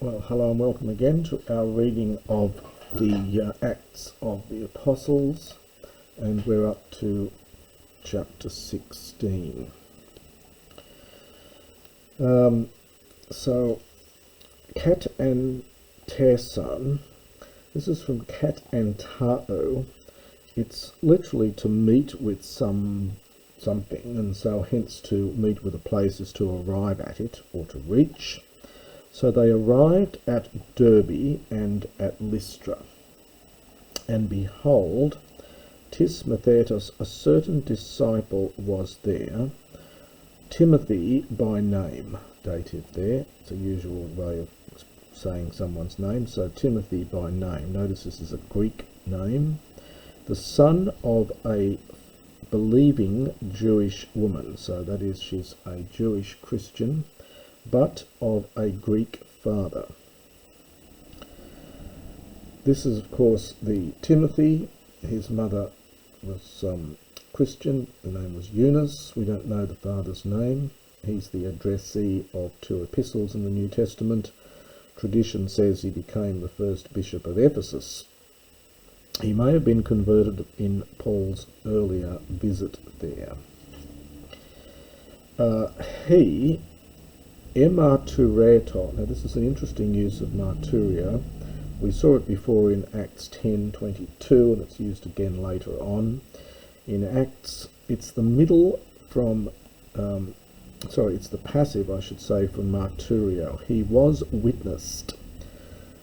Well, hello and welcome again to our reading of the Acts of the Apostles, and we're up to chapter 16. So, Kat and Tersan, this is from Kat and Tao. It's literally to meet with something, and so hence to meet with a place is to arrive at it or to reach. So they arrived at Derbe and at Lystra. And behold, Tismothetus, a certain disciple, was there, Timothy by name, dative there. It's a usual way of saying someone's name. So Timothy by name. Notice this is a Greek name. The son of a believing Jewish woman. So that is, she's a Jewish Christian, but of a Greek father. This is, of course, the Timothy. His mother was Christian. The name was Eunice. We don't know the father's name. He's the addressee of 2 epistles in the New Testament. Tradition says he became the first bishop of Ephesus. He may have been converted in Paul's earlier visit there. He emartureto. Now this is an interesting use of marturio. We saw it before in Acts 10:22, and it's used again later on. In Acts, it's the middle from, it's the passive, I should say, from marturio. He was witnessed.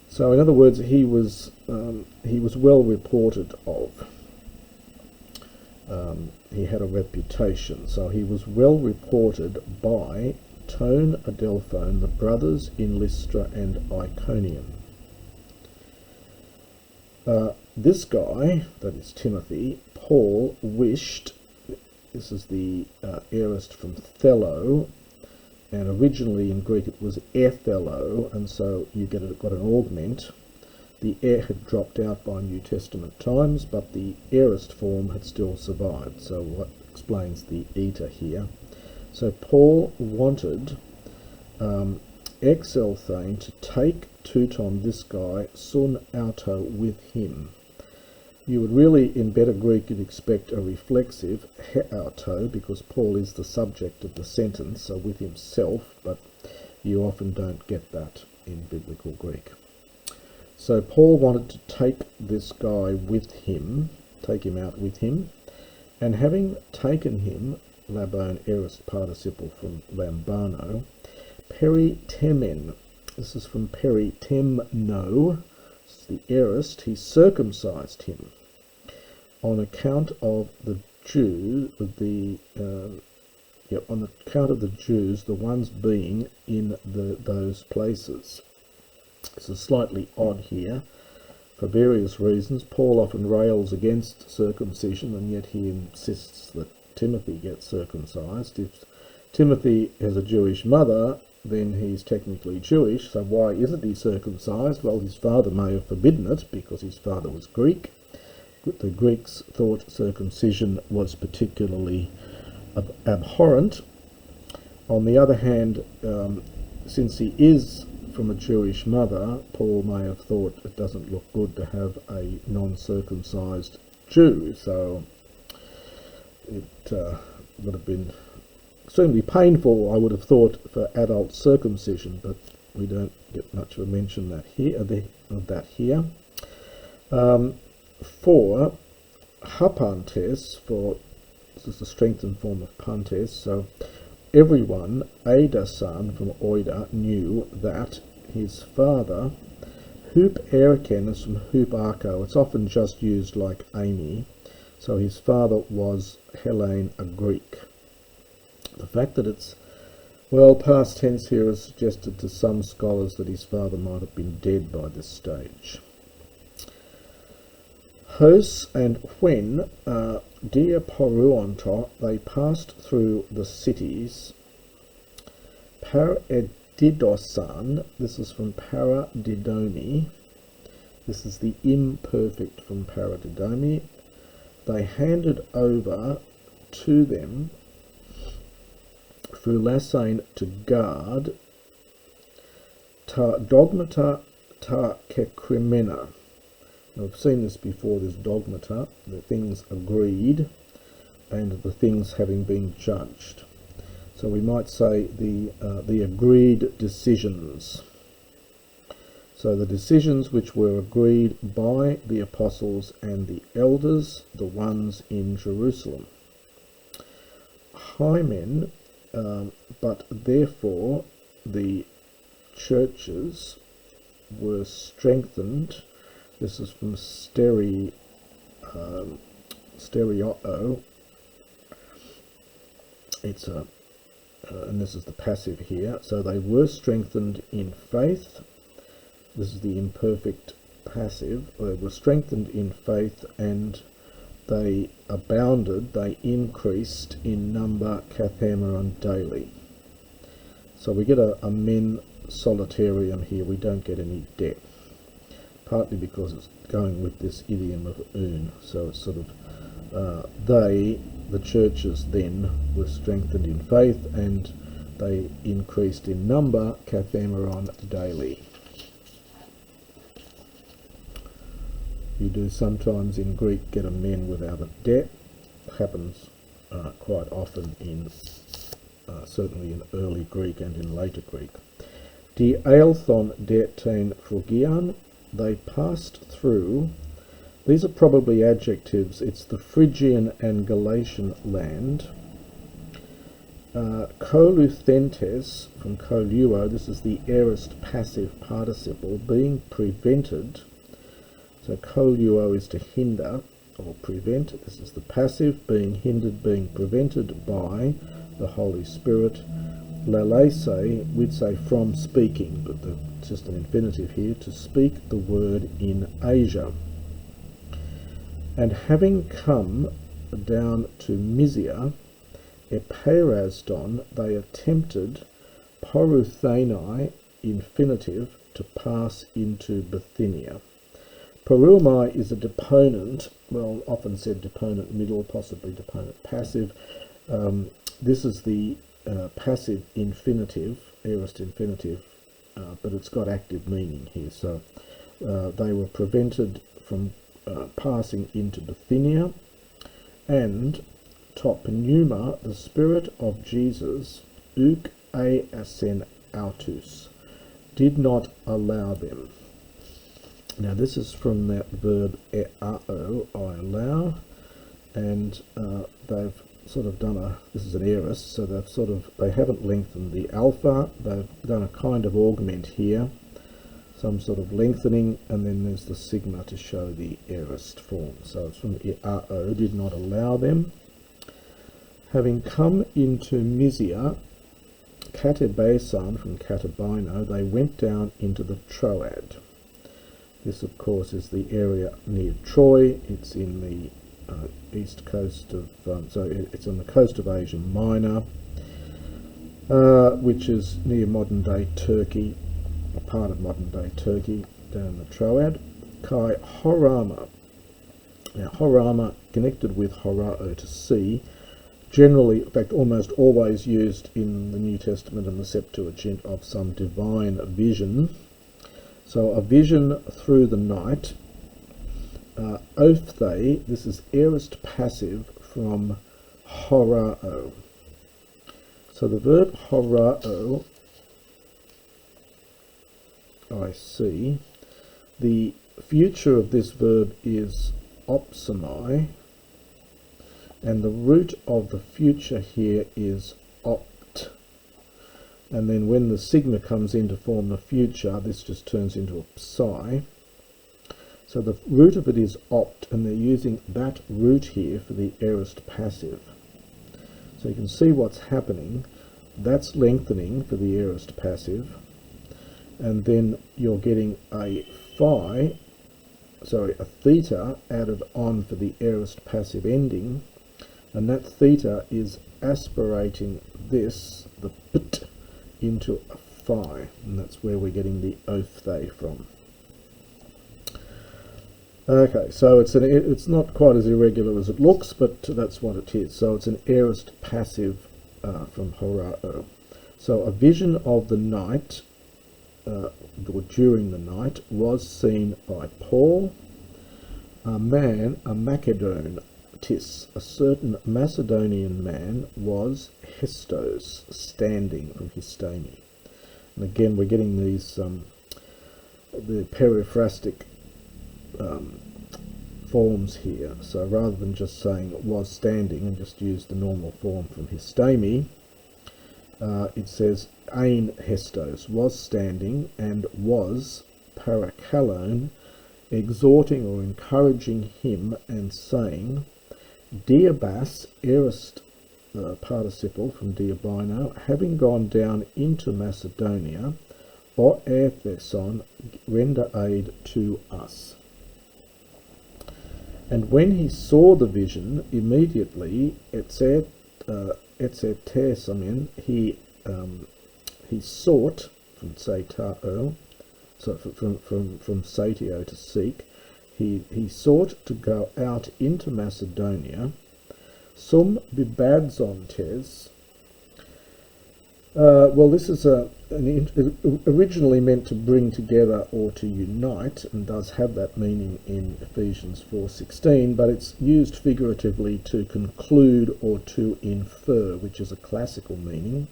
So in other words, he was well reported of. He had a reputation, so he was well reported by Tone Adelphone, the brothers in Lystra and Iconium. This guy, that is Timothy, Paul wished, this is the aorist from Thello, and originally in Greek it was Ethello, and so you got an augment. The air had dropped out by New Testament times, but the aorist form had still survived, so what explains the eta here. So Paul wanted Exelthane to take Teuton, this guy, sun auto, with him. You would really, in better Greek, you'd expect a reflexive, he auto, because Paul is the subject of the sentence, so with himself, but you often don't get that in biblical Greek. So Paul wanted to take this guy with him, take him out with him, and having taken him, Labone aorist participle from lambano, peritemen, this is from peritemno, this is the aorist, he circumcised him on account of the Jews, on account of the Jews, the ones being in those places. This is slightly odd here for various reasons. Paul often rails against circumcision, and yet he insists that Timothy gets circumcised. If Timothy has a Jewish mother, then he's technically Jewish, so why isn't he circumcised? Well, his father may have forbidden it because his father was Greek. The Greeks thought circumcision was particularly abhorrent. On the other hand, since he is from a Jewish mother, Paul may have thought it doesn't look good to have a non-circumcised Jew, so it would have been extremely painful, I would have thought, for adult circumcision, but we don't get much of a mention of that here. For hapantes, this is the strengthened form of pantes, so everyone, Adasan from Oida, knew that his father, Hup Eriken, is from Hup Arco. It's often just used like Amy. So his father was Hellene, a Greek. The fact that it's, past tense here has suggested to some scholars that his father might have been dead by this stage. Hos and when Diaporuonto, they passed through the cities, Paradidosan, this is from Paradidomi, this is the imperfect from Paradidomi, they handed over to them through Lassane to guard dogmata ta kekrimena. Now, we've seen this before, this dogmata, the things agreed and the things having been judged. So we might say the agreed decisions. So the decisions which were agreed by the apostles and the elders, the ones in Jerusalem. Hymen, but therefore the churches were strengthened. This is from stereo. It's a and this is the passive here. So they were strengthened in faith. This is the imperfect passive. They were strengthened in faith, and they abounded, they increased in number, kathemeron, daily. So we get a men solitarium here. We don't get any debt, partly because it's going with this idiom of un. So it's sort of the churches then were strengthened in faith, and they increased in number, kathemeron, daily. You do sometimes in Greek get a men without a det. Happens quite often in certainly in early Greek and in later Greek. Die Eilthon derten Phrygian, they passed through. These are probably adjectives. It's the Phrygian and Galatian land. Koluthentes, from koluo, this is the aorist passive participle, being prevented. So koluo is to hinder or prevent. This is the passive, being hindered, being prevented by the Holy Spirit. Lalese, we'd say from speaking, but it's just an infinitive here, to speak the word in Asia. And having come down to Mysia, eperasdon, they attempted, poruthenai, infinitive, to pass into Bithynia. Perumai is a deponent, well, often said deponent middle, possibly deponent passive. This is the passive infinitive, aorist infinitive, but it's got active meaning here. So they were prevented from passing into Bithynia, and top pneuma, the Spirit of Jesus, uk e asen autus, did not allow them. Now this is from that verb eao, I allow, and they've sort of done this is an aorist, so they haven't lengthened the alpha, they've done a kind of augment here, some sort of lengthening, and then there's the sigma to show the aorist form. So it's from eao, did not allow them. Having come into Mysia, katabesan, from katabino, they went down into the Troad. This, of course, is the area near Troy. It's in the east coast of, it's on the coast of Asia Minor, which is near modern-day Turkey, a part of modern-day Turkey, down the Troad. Kai Horama. Now, Horama, connected with horao, to see, generally, in fact, almost always used in the New Testament and the Septuagint of some divine vision. So a vision through the night. Ophthe, this is aorist passive from horao. So the verb horao, I see. The future of this verb is opsomai, and the root of the future here is opt. And then when the sigma comes in to form the future, this just turns into a psi. So the root of it is opt, and they're using that root here for the aorist passive. So you can see what's happening. That's lengthening for the aorist passive, and then you're getting a theta added on for the aorist passive ending, and that theta is aspirating this, the bit, into a phi, and that's where we're getting the ophthe from. Okay, so it's not quite as irregular as it looks, but that's what it is. So it's an aorist passive from horao. So a vision of the night, or during the night, was seen by Paul, a man, a Macedon, tis, a certain Macedonian man was Hestos, standing, from histemi. And again, we're getting these the periphrastic forms here. So rather than just saying was standing and just use the normal form from histemi, it says ein Hestos, was standing, and was parakalon, exhorting or encouraging him and saying, Diabas, aorist participle from diabino, having gone down into Macedonia, o Epheson, render aid to us. And when he saw the vision, immediately, he sought, from Satao, so from Satio, to seek, he sought to go out into Macedonia, sum bibadzontes. Well, this is originally meant to bring together or to unite, and does have that meaning in Ephesians 4:16, but it's used figuratively to conclude or to infer, which is a classical meaning.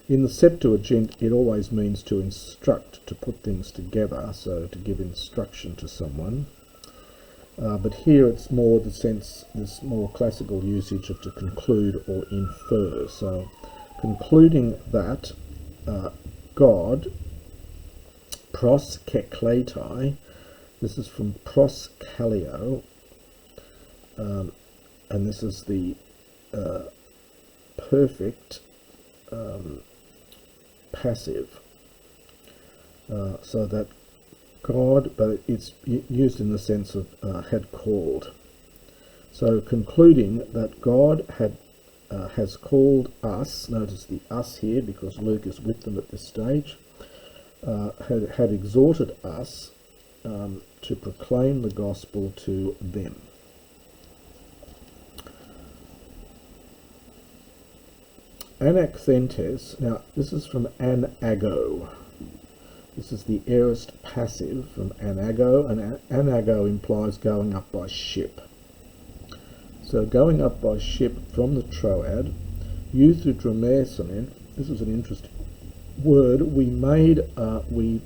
In the Septuagint, it always means to instruct, to put things together, so to give instruction to someone. But here it's more the sense, this more classical usage of to conclude or infer. So concluding that God, pros keklaitai, this is from pros kaleo, and this is the perfect passive, so that God, but it's used in the sense of had called. So concluding that God has called us, notice the us here because Luke is with them at this stage, had exhorted us to proclaim the gospel to them. Anaxentes, now this is from anago. This is the aorist passive from anago, and anago implies going up by ship. So going up by ship from the Troad, euthydramesonen, this is an interesting word. We made, the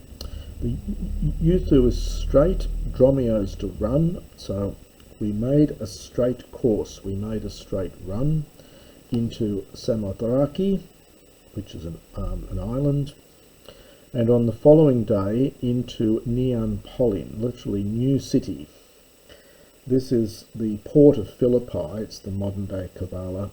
euthu is straight, dromio is to run, so we made a straight course, we made a straight run into Samothraki, which is an island, and on the following day into Neapolin, literally new city. This is the port of Philippi, it's the modern day Kavala.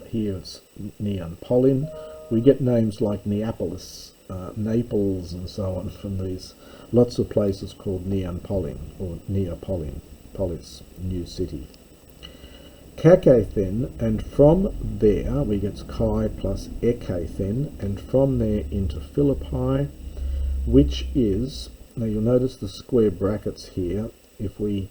Here it's Neapolin. We get names like Neapolis, Naples and so on from these, lots of places called Neapolin or Neapolin, polis, new city. Kakathen, and from there we get Kai plus Ekathen, and from there into Philippi, which is, now you'll notice the square brackets here. If we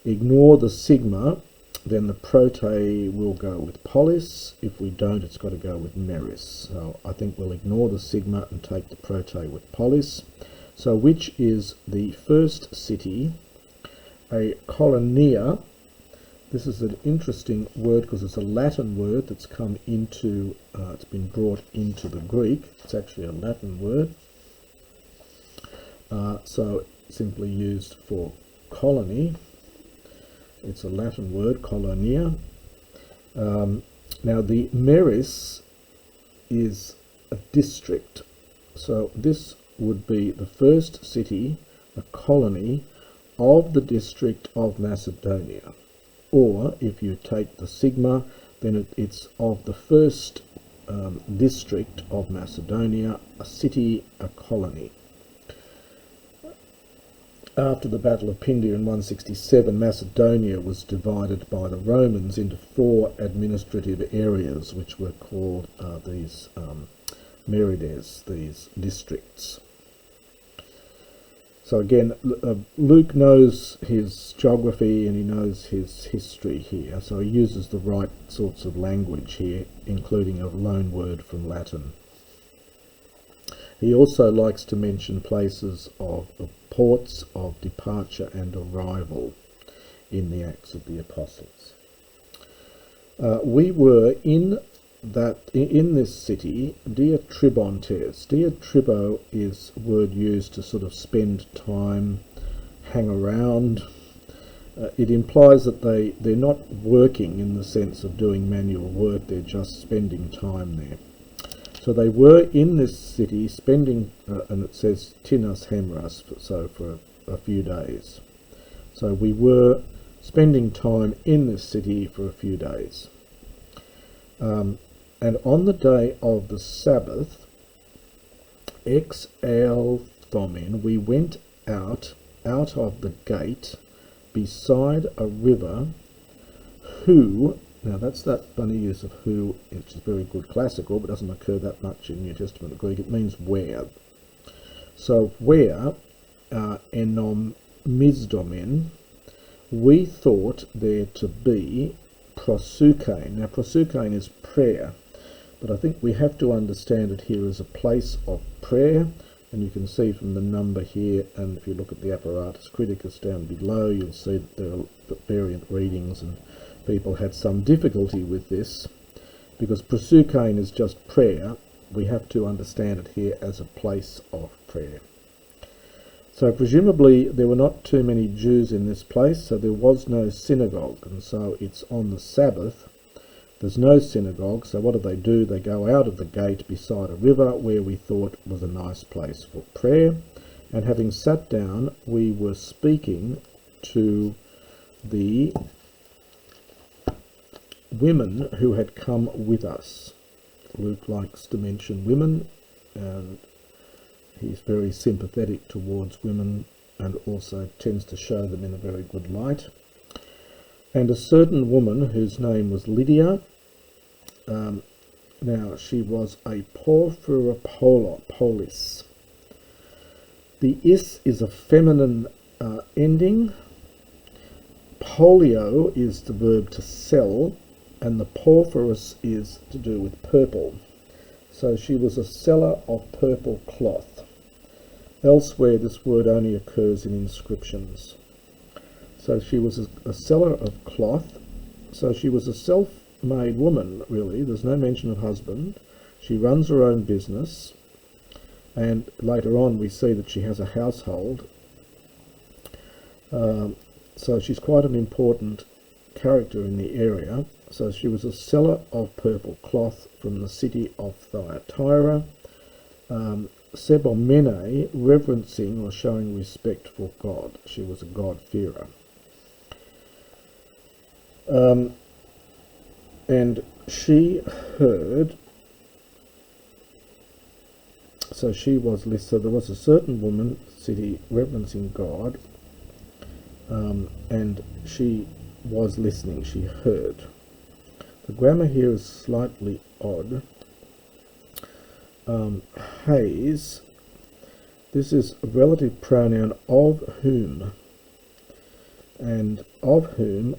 ignore the sigma, then the prote will go with polis. If we don't, it's got to go with meris. So I think we'll ignore the sigma and take the prote with polis. So which is the first city, a colonia. This is an interesting word because it's a Latin word that's come into, it's been brought into the Greek. It's actually a Latin word. So simply used for colony. It's a Latin word, colonia. Now the meris is a district. So this would be the first city, a colony of the district of Macedonia. Or if you take the sigma, then it's of the first district of Macedonia, a city, a colony. After the Battle of Pindia in 167, Macedonia was divided by the Romans into 4 administrative areas, which were called these merides, these districts. So again, Luke knows his geography and he knows his history here, so he uses the right sorts of language here, including a loan word from Latin. He also likes to mention places of ports of departure and arrival in the Acts of the Apostles. We were in this city, diatribontes. Diatribo is a word used to sort of spend time, hang around. It implies that they're not working in the sense of doing manual work, they're just spending time there. So they were in this city spending, and it says tinas hemras, so for a few days. So we were spending time in this city for a few days. And on the day of the Sabbath, ex althomen, we went out of the gate beside a river, who, now that's that funny use of who, which is very good classical, but doesn't occur that much in New Testament Greek. It means where. So where, enomizdomen, we thought there to be proseuchein. Now proseuchein is prayer, but I think we have to understand it here as a place of prayer, and you can see from the number here, and if you look at the apparatus criticus down below, you'll see that there are variant readings, and people had some difficulty with this, because proseuchein is just prayer. We have to understand it here as a place of prayer. So presumably there were not too many Jews in this place, so there was no synagogue, and so it's on the Sabbath. There's no synagogue, so what do? They go out of the gate beside a river where we thought was a nice place for prayer, and having sat down, we were speaking to the women who had come with us. Luke likes to mention women, and he's very sympathetic towards women and also tends to show them in a very good light. And a certain woman whose name was Lydia, now she was a porphyropolis. The is a feminine ending. Polio is the verb to sell, and the porphyrus is to do with purple. So she was a seller of purple cloth. Elsewhere this word only occurs in inscriptions. So she was a seller of cloth. So she was a self-made woman, really. There's no mention of husband. She runs her own business, and later on we see that she has a household. So she's quite an important character in the area. So she was a seller of purple cloth from the city of Thyatira. Sebomene, reverencing or showing respect for God. She was a God-fearer. And she heard, so there was a certain woman, city, reverencing God, and she was listening, she heard. The grammar here is slightly odd. Haze, this is a relative pronoun of whom, and of whom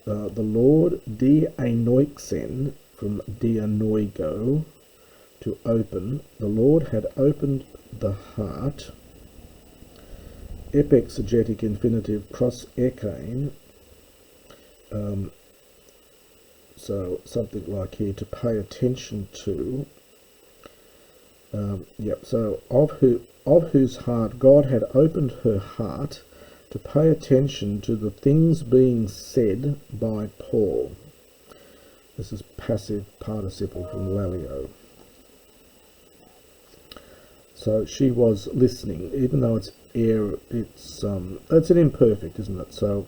the Lord dianoixen, from dianoigo, to open. The Lord had opened the heart. Epexegetic infinitive prosekein, so something like here, to pay attention to. So of whose heart God had opened her heart to pay attention to the things being said by Paul. This is passive participle from lalio. So she was listening, even though it's it's an imperfect, isn't it? So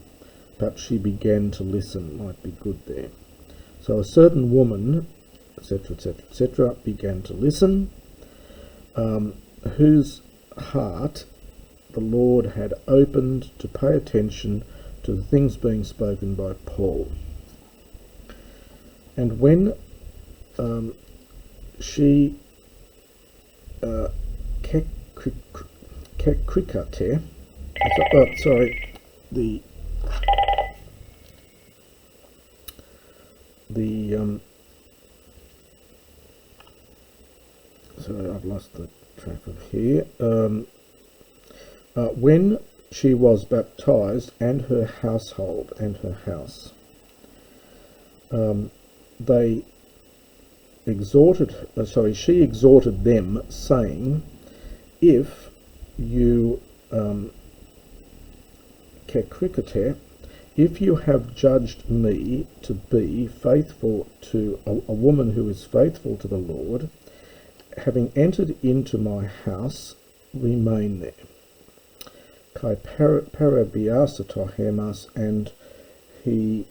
perhaps she began to listen, might be good there. So a certain woman, etc., etc., etc., began to listen, whose heart the Lord had opened to pay attention to the things being spoken by Paul. And when she kekrikate, sorry, I've lost the track of here. When she was baptized, and her household and her house, they exhorted, she exhorted them, saying, if you, if you have judged me to be faithful to a woman who is faithful to the Lord, having entered into my house, remain there. Kai parabiasato hemas, and she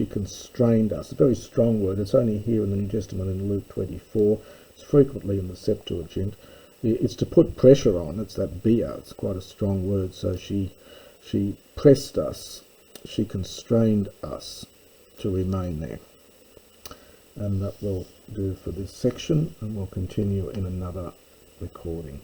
constrained us. A very strong word. It's only here in the New Testament in Luke 24. It's frequently in the Septuagint. It's to put pressure on. It's that bia. It's quite a strong word. So she pressed us. She constrained us to remain there. And that will do for this section, and we'll continue in another recording.